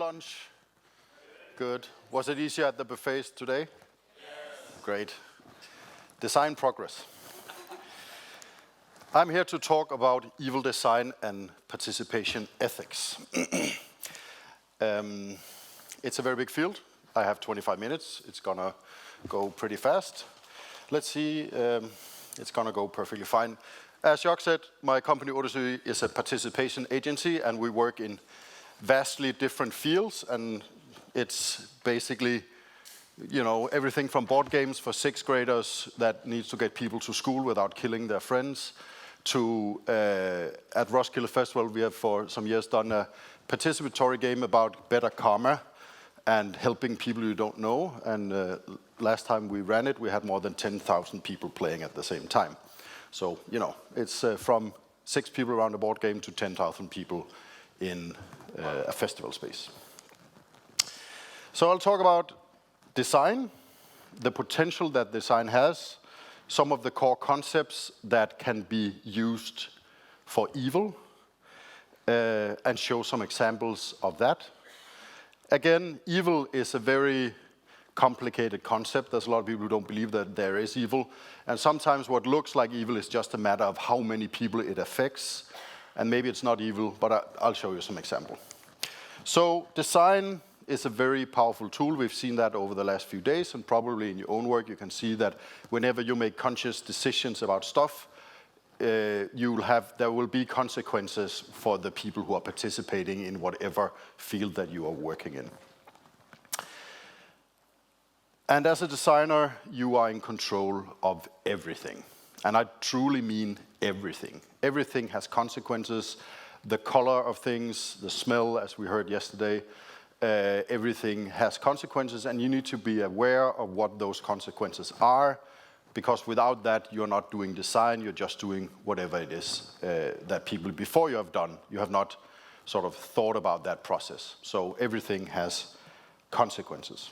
lunch? Good. Was it easier at the buffets today? Yes. Great. Design progress. I'm here to talk about evil design and participation ethics. It's a very big field. I have 25 minutes. It's gonna go pretty fast. Let's see, it's gonna go perfectly fine. As Bjarke said, my company Odyssey is a participation agency, and we work in vastly different fields, and it's basically, you know, everything from board games for 6th graders that needs to get people to school without killing their friends, to at Roskilde Festival we have for some years done a participatory game about better karma and helping people you don't know, and last time we ran it we had more than 10,000 people playing at the same time. So, you know, it's from 6 people around a board game to 10,000 people in a festival space. So I'll talk about design, the potential that design has, some of the core concepts that can be used for evil, and show some examples of that. Again, evil is a very complicated concept. There's a lot of people who don't believe that there is evil. And sometimes what looks like evil is just a matter of how many people it affects. And maybe it's not evil, but I'll show you some example. So design is a very powerful tool. We've seen that over the last few days, and probably in your own work you can see that whenever you make conscious decisions about stuff, there will be consequences for the people who are participating in whatever field that you are working in. And as a designer, you are in control of everything. And I truly mean everything. Everything has consequences. The color of things, the smell, as we heard yesterday, everything has consequences, and you need to be aware of what those consequences are, because without that, you're not doing design, you're just doing whatever it is that people before you have done. You have not sort of thought about that process. So everything has consequences.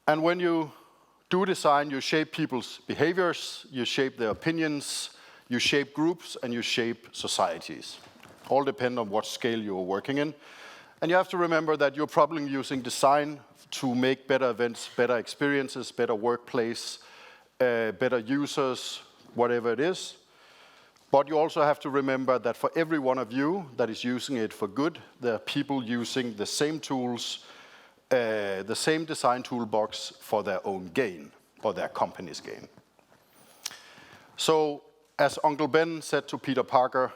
And when you do design, you shape people's behaviors, you shape their opinions, you shape groups, and you shape societies. All depend on what scale you're working in. And you have to remember that you're probably using design to make better events, better experiences, better workplace, better users, whatever it is. But you also have to remember that for every one of you that is using it for good, there are people using the same tools, the same design toolbox for their own gain, or their company's gain. So, as Uncle Ben said to Peter Parker,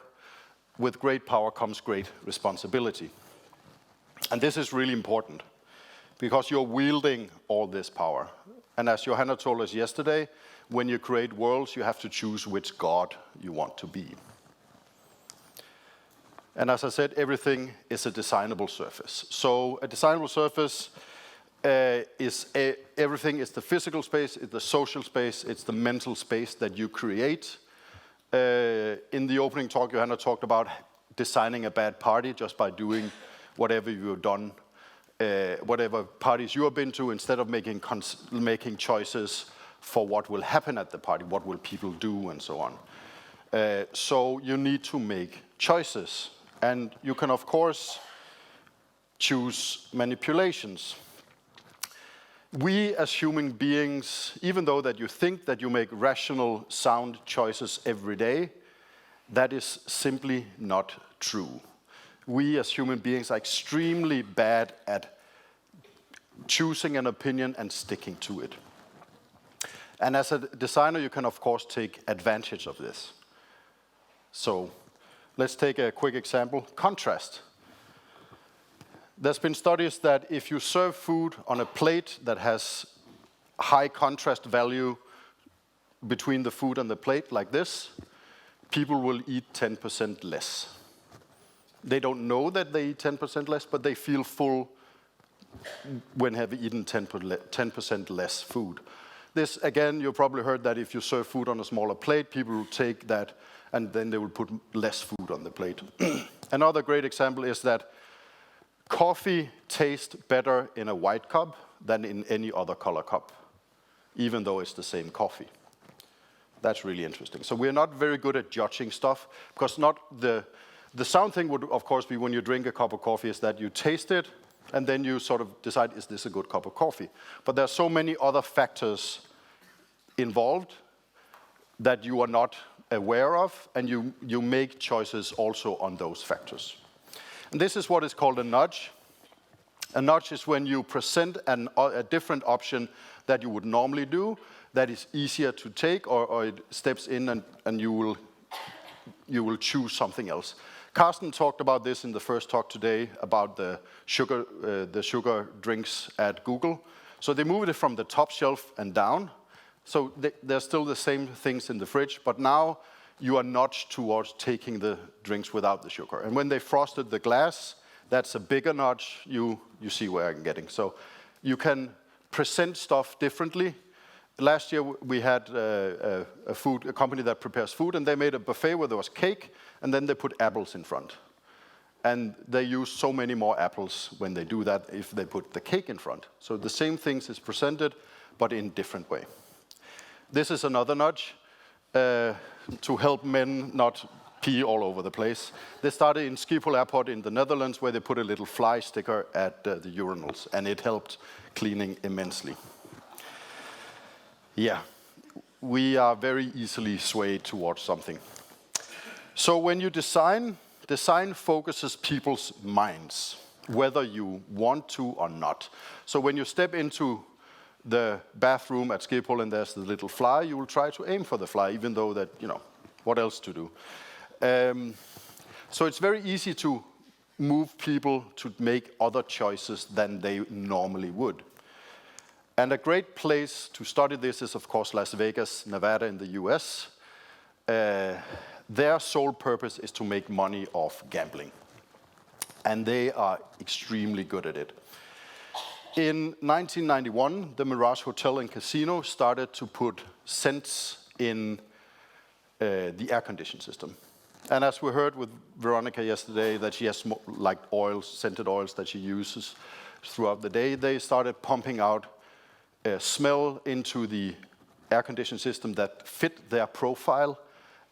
with great power comes great responsibility. And this is really important, because you're wielding all this power. And as Johanna told us yesterday, when you create worlds, you have to choose which God you want to be. And as I said, everything is a designable surface. So a designable surface everything is the physical space, it's the social space, it's the mental space that you create. In the opening talk, Johanna talked about designing a bad party just by doing whatever you've done, whatever parties you have been to, instead of making choices for what will happen at the party, what will people do, and so on. So you need to make choices. And you can, of course, choose manipulations. We as human beings, even though that you think that you make rational, sound choices every day, that is simply not true. We as human beings are extremely bad at choosing an opinion and sticking to it. And as a designer, you can, of course, take advantage of this. So, let's take a quick example. Contrast. There's been studies that if you serve food on a plate that has high contrast value between the food and the plate, like this, people will eat 10% less. They don't know that they eat 10% less, but they feel full when have eaten 10% less food. This, again, you probably heard that if you serve food on a smaller plate, people will take that and then they will put less food on the plate. Another great example is that coffee tastes better in a white cup than in any other color cup, even though it's the same coffee. That's really interesting. So we're not very good at judging stuff, because not the The sound thing would, of course, be when you drink a cup of coffee is that you taste it, and then you sort of decide, is this a good cup of coffee? But there are so many other factors involved that you are not aware of, and you make choices also on those factors. And this is what is called a nudge. A nudge is when you present a different option that you would normally do, that is easier to take, or it steps in and you will choose something else. Carsten talked about this in the first talk today about the sugar drinks at Google. So they moved it from the top shelf and down. So there's still the same things in the fridge, but now you are nudged towards taking the drinks without the sugar. And when they frosted the glass, that's a bigger nudge. You see where I'm getting. So you can present stuff differently. Last year we had a company that prepares food, and they made a buffet where there was cake, and then they put apples in front. And they use so many more apples when they do that if they put the cake in front. So the same things is presented, but in different way. This is another nudge to help men not pee all over the place. They started in Schiphol Airport in the Netherlands, where they put a little fly sticker at the urinals, and it helped cleaning immensely. Yeah, we are very easily swayed towards something. So when you design focuses people's minds, whether you want to or not. So when you step into the bathroom at Schiphol and there's the little fly, you will try to aim for the fly, even though that, what else to do? So it's very easy to move people to make other choices than they normally would. And a great place to study this is, of course, Las Vegas, Nevada in the US. Their sole purpose is to make money off gambling. And they are extremely good at it. In 1991, the Mirage Hotel and Casino started to put scents in the air conditioning system. And as we heard with Veronica yesterday, that she has like oils, scented oils that she uses throughout the day, they started pumping out smell into the air conditioning system that fit their profile.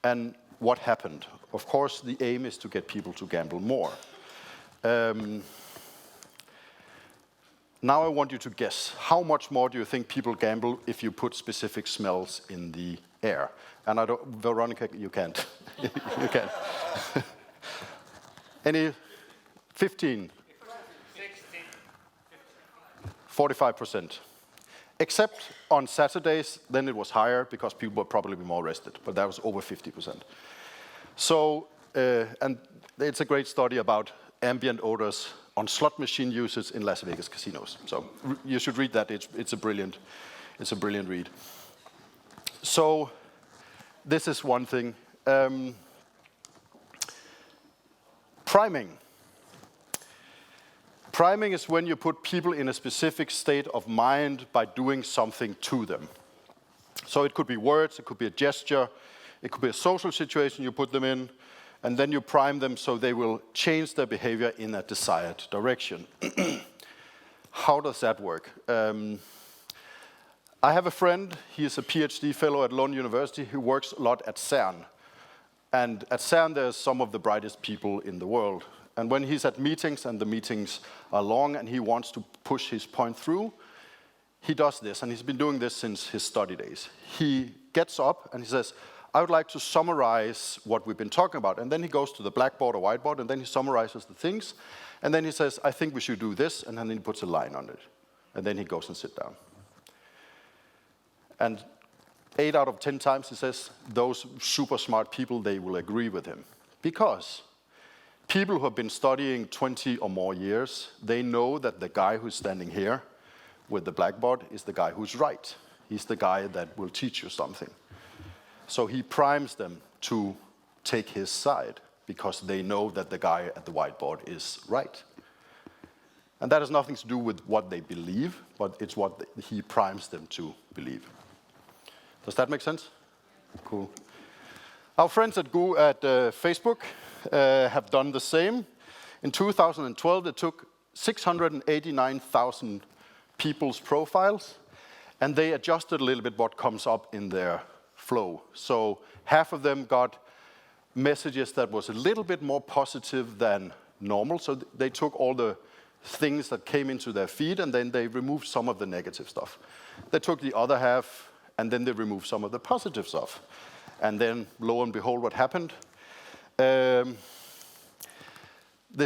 And what happened? Of course, the aim is to get people to gamble more. Now I want you to guess, how much more do you think people gamble if you put specific smells in the air? And Veronica, you can't. You can't. Any? 15? 16. 45%. Except on Saturdays, then it was higher because people were probably more rested, but that was over 50%. So, and it's a great study about ambient odors on slot machine usage in Las Vegas casinos. So you should read that. It's a brilliant read. So this is one thing. Priming. Priming is when you put people in a specific state of mind by doing something to them. So it could be words, it could be a gesture, it could be a social situation you put them in, and then you prime them so they will change their behavior in a desired direction. How does that work? I have a friend, he is a PhD fellow at Lund University who works a lot at CERN. And at CERN there's some of the brightest people in the world. And when he's at meetings and the meetings are long and he wants to push his point through, he does this, and he's been doing this since his study days. He gets up and he says, I would like to summarize what we've been talking about. And then he goes to the blackboard or whiteboard, and then he summarizes the things. And then he says, I think we should do this, and then he puts a line on it. And then he goes and sits down. And 8 out of 10 times he says, those super smart people, they will agree with him. Because people who have been studying 20 or more years, they know that the guy who's standing here with the blackboard is the guy who's right. He's the guy that will teach you something. So he primes them to take his side because they know that the guy at the whiteboard is right. And that has nothing to do with what they believe, but it's what he primes them to believe. Does that make sense? Cool. Our friends at Facebook have done the same. In 2012, they took 689,000 people's profiles, and they adjusted a little bit what comes up in their flow. So half of them got messages that was a little bit more positive than normal. So they took all the things that came into their feed and then they removed some of the negative stuff. They took the other half and then they removed some of the positive stuff. And then, lo and behold, what happened? This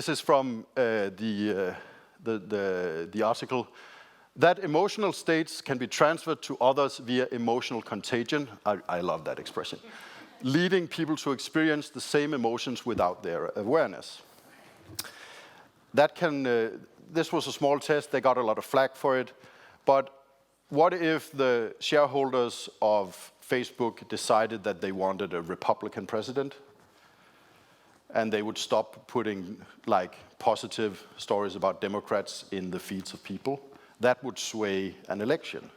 is from the article. That emotional states can be transferred to others via emotional contagion. I love that expression. Leading people to experience the same emotions without their awareness. This was a small test. They got a lot of flack for it. But what if the shareholders of Facebook decided that they wanted a Republican president? And they would stop putting like positive stories about Democrats in the feeds of people. That would sway an election.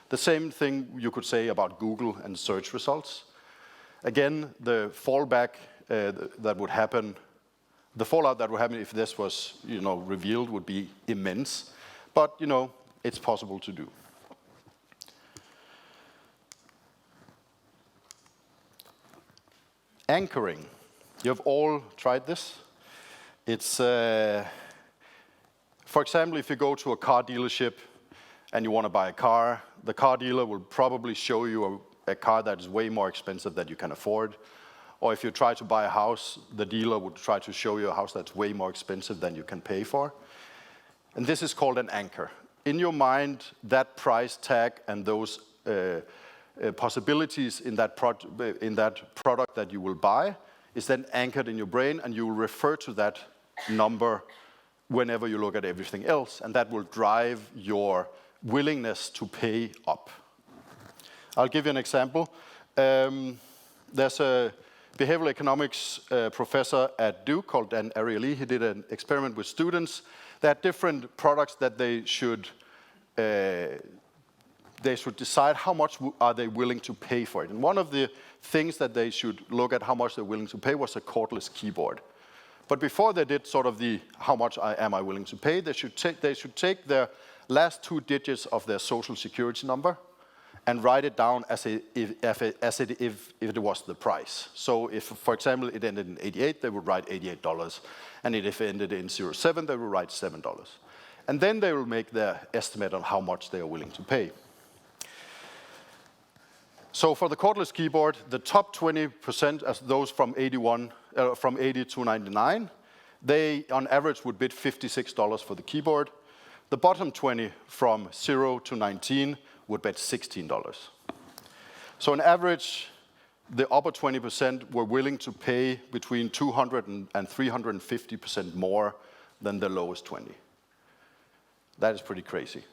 The same thing you could say about Google and search results. Again, the fallback that would happen, the fallout that would happen if this was, revealed would be immense. But, it's possible to do. Anchoring. You have all tried this. It's, for example, if you go to a car dealership and you want to buy a car, the car dealer will probably show you a car that is way more expensive than you can afford. Or if you try to buy a house, the dealer would try to show you a house that's way more expensive than you can pay for. And this is called an anchor. In your mind, that price tag and those possibilities in that product that you will buy is then anchored in your brain, and you will refer to that number whenever you look at everything else, and that will drive your willingness to pay up. I'll give you an example. There's a behavioral economics professor at Duke called Dan Ariely. He did an experiment with students. They had different products that they should decide how much are they willing to pay for it. And one of the things that they should look at how much they're willing to pay was a cordless keyboard. But before they did sort of the how much am I willing to pay, they should take their last 2 digits of their social security number and write it down as if it was the price. So if, for example, it ended in 88, they would write $88. And if it ended in 07, they would write $7. And then they will make their estimate on how much they are willing to pay. So for the cordless keyboard, the top 20%, as those from 80 to 99, they on average would bid $56 for the keyboard. The bottom 20 from 0 to 19 would bet $16. So on average, the upper 20% were willing to pay between 200 and 350% more than the lowest 20. That is pretty crazy.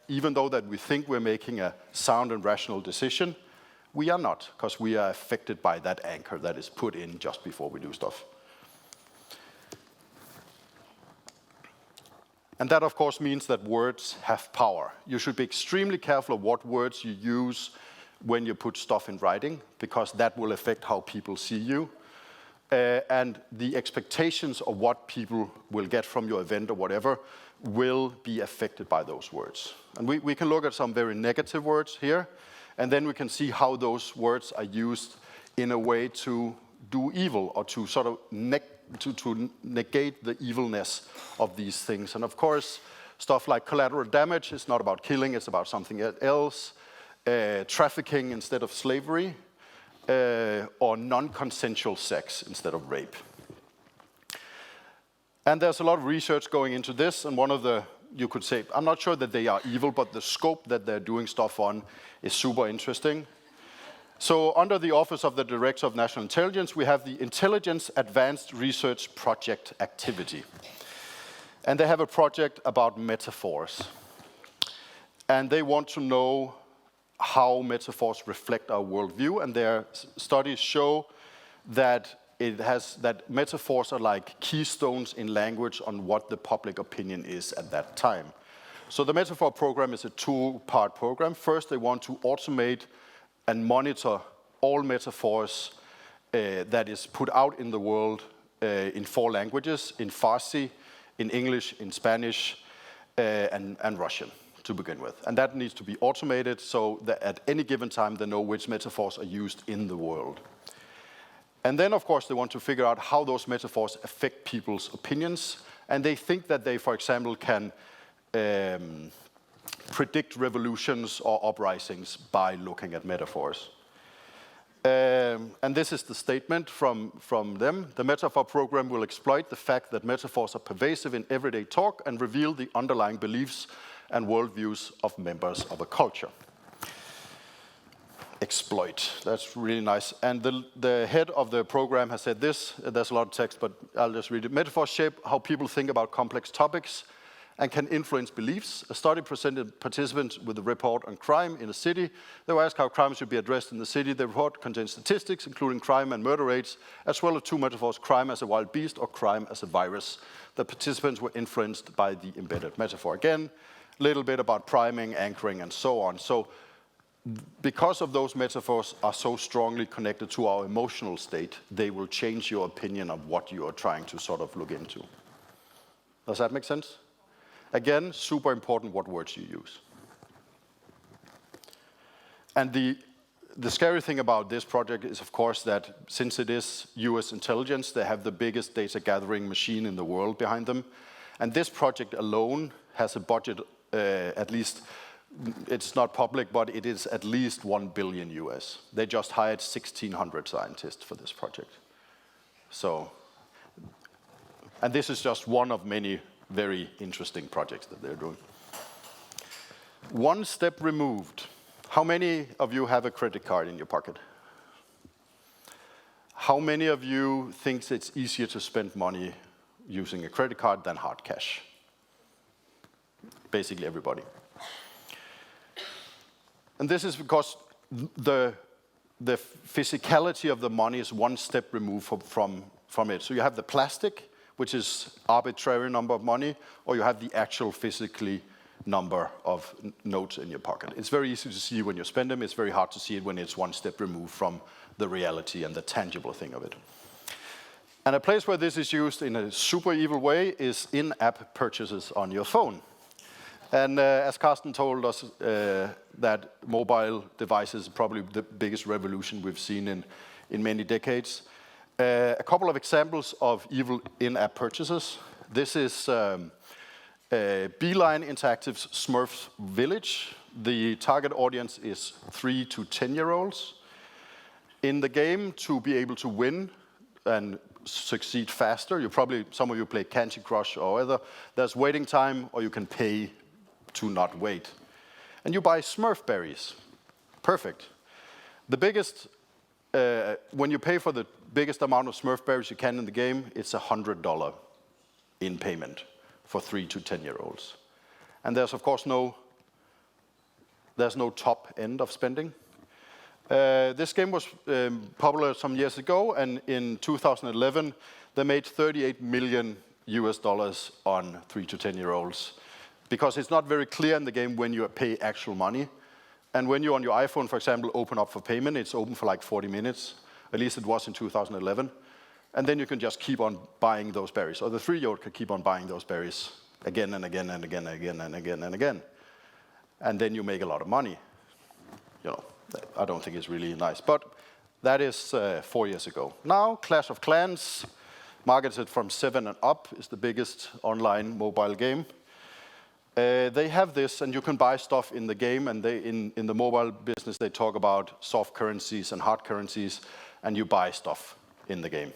Even though that we think we're making a sound and rational decision, we are not, because we are affected by that anchor that is put in just before we do stuff. And that, of course, means that words have power. You should be extremely careful of what words you use when you put stuff in writing, because that will affect how people see you. And the expectations of what people will get from your event or whatever will be affected by those words. And we can look at some very negative words here, and then we can see how those words are used in a way to do evil or to sort of negate the evilness of these things. And of course, stuff like collateral damage is not about killing, it's about something else. Trafficking instead of slavery, or non-consensual sex instead of rape. And there's a lot of research going into this, and one of the, you could say, I'm not sure that they are evil, but the scope that they're doing stuff on is super interesting. So under the Office of the Director of National Intelligence, we have the Intelligence Advanced Research Project Activity. And they have a project about metaphors. And they want to know how metaphors reflect our worldview, and their studies show that that metaphors are like keystones in language on what the public opinion is at that time. So the metaphor program is a 2-part program. First, they want to automate and monitor all metaphors that is put out in the world in 4 languages, in Farsi, in English, in Spanish, and Russian, to begin with. And that needs to be automated so that at any given time they know which metaphors are used in the world. And then, of course, they want to figure out how those metaphors affect people's opinions. And they think that they, for example, can predict revolutions or uprisings by looking at metaphors. And this is the statement from them. The metaphor program will exploit the fact that metaphors are pervasive in everyday talk and reveal the underlying beliefs and worldviews of members of a culture. Exploit, that's really nice. And the head of the program has said this. There's a lot of text, but I'll just read it. Metaphors shape how people think about complex topics and can influence beliefs. A study presented participants with a report on crime in a city. They were asked how crime should be addressed in the city. The report contains statistics, including crime and murder rates, as well as two metaphors, crime as a wild beast or crime as a virus. The participants were influenced by the embedded metaphor. Again, a little bit about priming, anchoring, and so on. So because of those metaphors are so strongly connected to our emotional state, they will change your opinion of what you are trying to sort of look into. Does that make sense? Again, super important what words you use. And the scary thing about this project is, of course, that since it is US intelligence, they have the biggest data gathering machine in the world behind them. And this project alone has a budget, at least, it's not public, but it is at least 1 billion US. They just hired 1,600 scientists for this project. So, and this is just one of many very interesting projects that they're doing. One step removed. How many of you have a credit card in your pocket? How many of you think it's easier to spend money using a credit card than hard cash? Basically everybody. And this is because the physicality of the money is one step removed from it. So you have the plastic, which is arbitrary number of money, or you have the actual physically number of notes in your pocket. It's very easy to see when you spend them. It's very hard to see it when it's one step removed from the reality and the tangible thing of it. And a place where this is used in a super evil way is in-app purchases on your phone. And as Carsten told us, that mobile devices are probably the biggest revolution we've seen in many decades. A couple of examples of evil in-app purchases. This is Beeline Interactive's Smurfs Village. The target audience is 3 to 10-year-olds. In the game, to be able to win and succeed faster, some of you play Candy Crush or other, there's waiting time, or you can pay to not wait. And you buy Smurf berries. Perfect. The biggest, when you pay for the biggest amount of Smurf berries you can in the game, it's $100 in payment for 3 to 10-year-olds. And there's, of course, there's no top end of spending. This game was popular some years ago, and in 2011, they made $38 million on 3 to 10-year-olds. Because it's not very clear in the game when you pay actual money. And when you on your iPhone, for example, open up for payment, it's open for like 40 minutes. At least it was in 2011. And then you can just keep on buying those berries. Or the 3-year-old can keep on buying those berries again and again and again and again and again and again. And then you make a lot of money. You know, I don't think it's really nice. But that is 4 years ago. Now, Clash of Clans, marketed from 7 and up, is the biggest online mobile game. They have this, and you can buy stuff in the game, and in the mobile business, they talk about soft currencies and hard currencies, and you buy stuff in the game.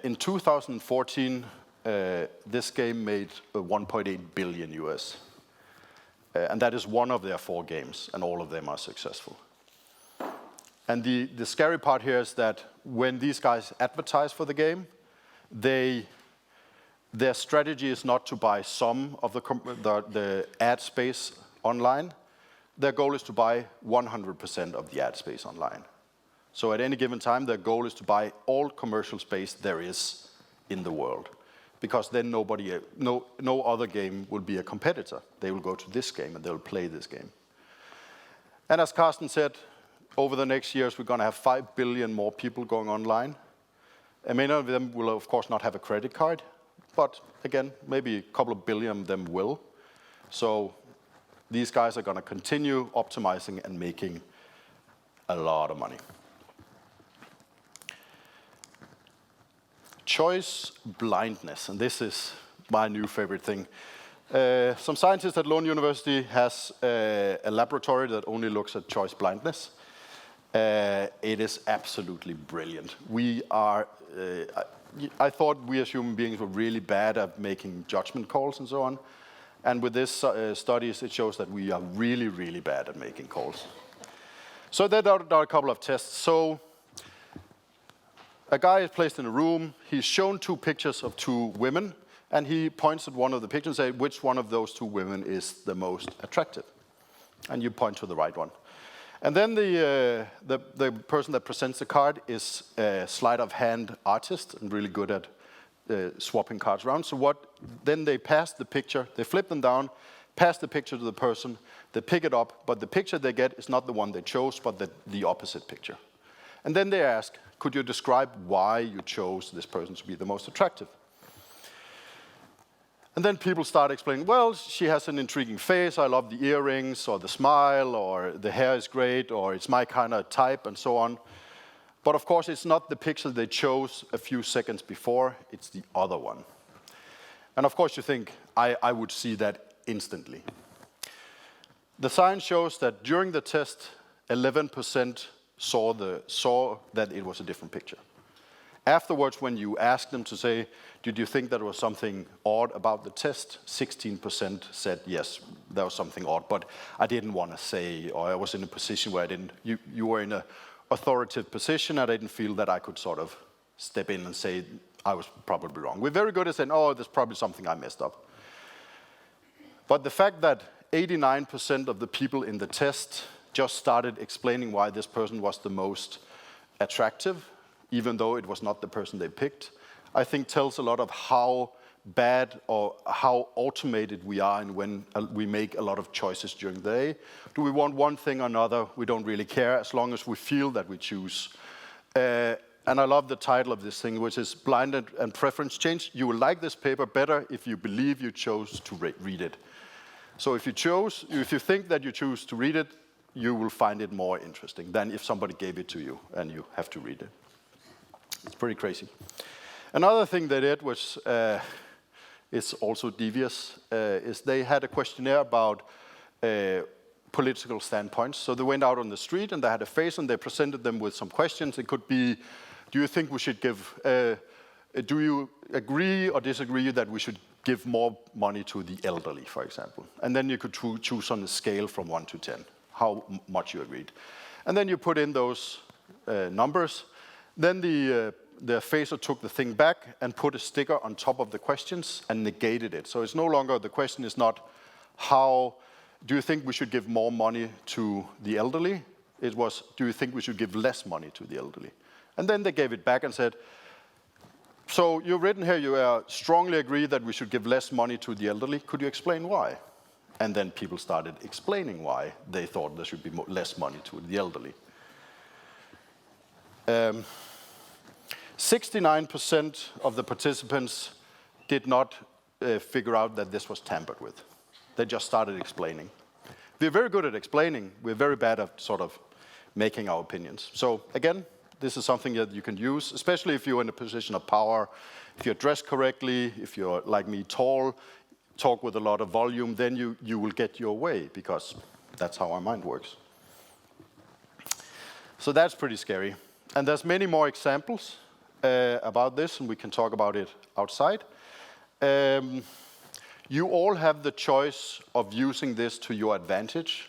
In 2014, this game made 1.8 billion US. And that is one of their 4 games, and all of them are successful. And the scary part here is that when these guys advertise for the game, their strategy is not to buy some of the ad space online. Their goal is to buy 100% of the ad space online. So at any given time, their goal is to buy all commercial space there is in the world. Because then no other game will be a competitor. They will go to this game and they'll play this game. And as Carsten said, over the next years, we're going to have 5 billion more people going online. And many of them will, of course, not have a credit card. But again, maybe a couple of billion of them will. So these guys are going to continue optimizing and making a lot of money. Choice blindness, and this is my new favorite thing. Some scientists at Lund University has a laboratory that only looks at choice blindness. It is absolutely brilliant. We are, I thought we as human beings were really bad at making judgment calls and so on. And with this studies, it shows that we are really, really bad at making calls. So there are a couple of tests. So a guy is placed in a room. He's shown 2 pictures of 2 women. And he points at one of the pictures and says, which one of those 2 women is the most attractive? And you point to the right one. And then the person that presents the card is a sleight of hand artist and really good at swapping cards around. So then they pass the picture, they flip them down, pass the picture to the person, they pick it up, but the picture they get is not the one they chose, but the opposite picture. And then they ask, could you describe why you chose this person to be the most attractive? And then people start explaining, well, she has an intriguing face, I love the earrings, or the smile, or the hair is great, or it's my kind of type, and so on. But of course, it's not the picture they chose a few seconds before, it's the other one. And of course, you think, I would see that instantly. The science shows that during the test, 11% saw that it was a different picture. Afterwards, when you asked them to say, did you think there was something odd about the test? 16% said, yes, there was something odd, but I didn't want to say, or I was in a position where I didn't, you were in an authoritative position, and I didn't feel that I could sort of step in and say, I was probably wrong. We're very good at saying, oh, there's probably something I messed up. But the fact that 89% of the people in the test just started explaining why this person was the most attractive, even though it was not the person they picked, I think tells a lot of how bad or how automated we are and when we make a lot of choices during the day. Do we want one thing or another? We don't really care as long as we feel that we choose. And I love the title of this thing, which is Blind and Preference Change. You will like this paper better if you believe you chose to read it. So if you think that you choose to read it, you will find it more interesting than if somebody gave it to you and you have to read it. It's pretty crazy. Another thing they did, which is also devious, is they had a questionnaire about political standpoints. So they went out on the street and they had a face and they presented them with some questions. It could be, do you think we should give, do you agree or disagree that we should give more money to the elderly, for example? And then you could choose on a scale from 1 to 10, how much you agreed. And then you put in those numbers. Then the phaser took the thing back and put a sticker on top of the questions and negated it. So it's no longer, the question is not how, do you think we should give more money to the elderly? It was, do you think we should give less money to the elderly? And then they gave it back and said, so you've written here you strongly agree that we should give less money to the elderly. Could you explain why? And then people started explaining why they thought there should be less money to the elderly. 69% of the participants did not figure out that this was tampered with. They just started explaining. We're very good at explaining. We're very bad at sort of making our opinions. So again, this is something that you can use, especially if you're in a position of power, if you're dressed correctly, if you're, like me, tall, talk with a lot of volume, then you will get your way, because that's how our mind works. So that's pretty scary. And there's many more examples about this, and we can talk about it outside. You all have the choice of using this to your advantage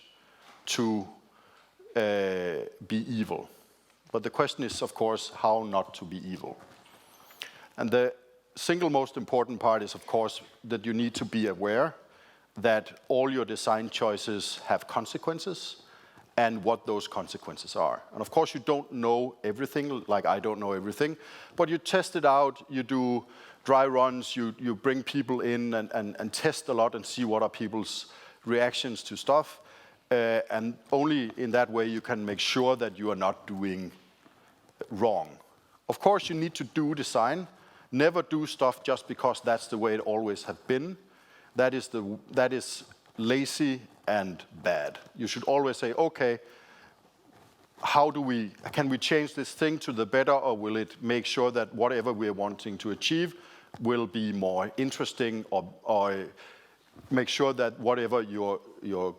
to be evil. But the question is, of course, how not to be evil. And the single most important part is, of course, that you need to be aware that all your design choices have consequences and what those consequences are. And of course, you don't know everything, like I don't know everything, but you test it out, you do dry runs, you bring people in and test a lot and see what are people's reactions to stuff. And only in that way you can make sure that you are not doing wrong. Of course, you need to do design. Never do stuff just because that's the way it always have been. That is lazy and bad. You should always say, okay, can we change this thing to the better, or will it make sure that whatever we're wanting to achieve will be more interesting, or make sure that whatever your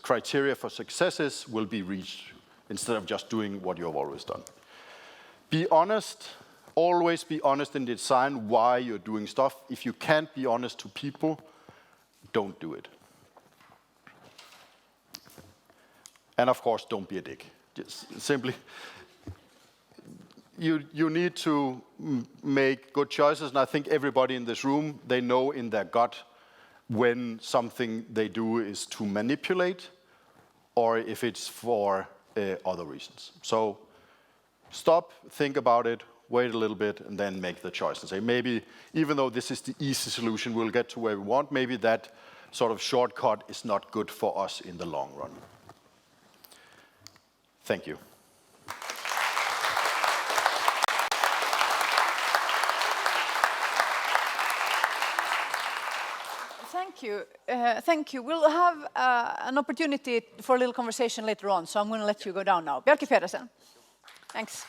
criteria for success is will be reached, instead of just doing what you've always done. Be honest. Always be honest in design why you're doing stuff. If you can't be honest to people, don't do it. And of course, don't be a dick. Just simply, you need to make good choices, and I think everybody in this room, they know in their gut when something they do is to manipulate, or if it's for other reasons. So stop, think about it, wait a little bit, and then make the choice and say, maybe, even though this is the easy solution, we'll get to where we want, maybe that sort of shortcut is not good for us in the long run. Thank you. Thank you. Thank you. We'll have an opportunity for a little conversation later on, so I'm going to let you go down now. Bjarke Pedersen. Thanks.